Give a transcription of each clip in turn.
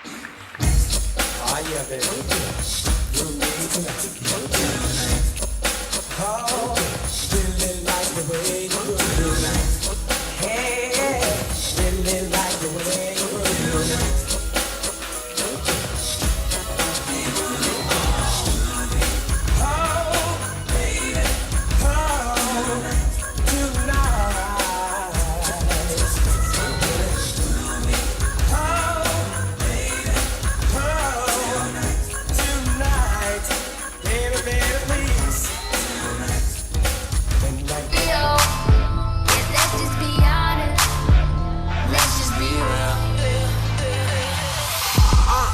Oh yeah, baby. You need tonight. Oh, really like the way you move. Hey, really like the way you move. Oh, baby, oh, tonight. Oh, baby, oh, tonight. Baby, baby, please. Yo, let's just be honest. Let's just be real.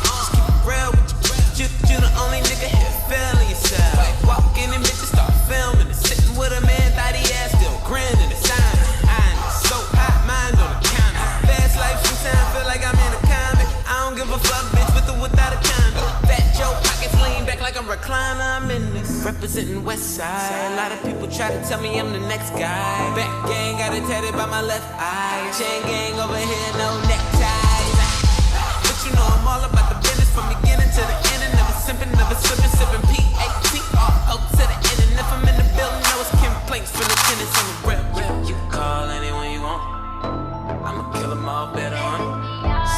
Just keep it real with you. You the only nigga here feeling yourself. Walk in and bitches start filming and sitting with a man, thought he ass still grinning and signing. Eyeing it so hot, mind on the counter. Fast life sometimes feel like I'm in a comic. I don't give a fuck, bitch, with or without a condom. Fat Joe pockets lean back like I'm recliner. I'm in this representing West Side. A lot of people try to tell me I'm the next guy. Back gang got it tatted by my left eye. Chain gang over here, no neckties. But you know I'm all about the business from beginning to the end. And never simping, never slipping, sipping P-A-T-R-O to the end. And if I'm in the building, know it's complaints from the tenants on the real. You can call anyone you want. I'ma kill them all better on.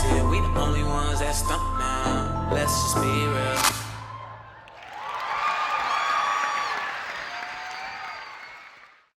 Said we the only ones that stump now. Let's just be real.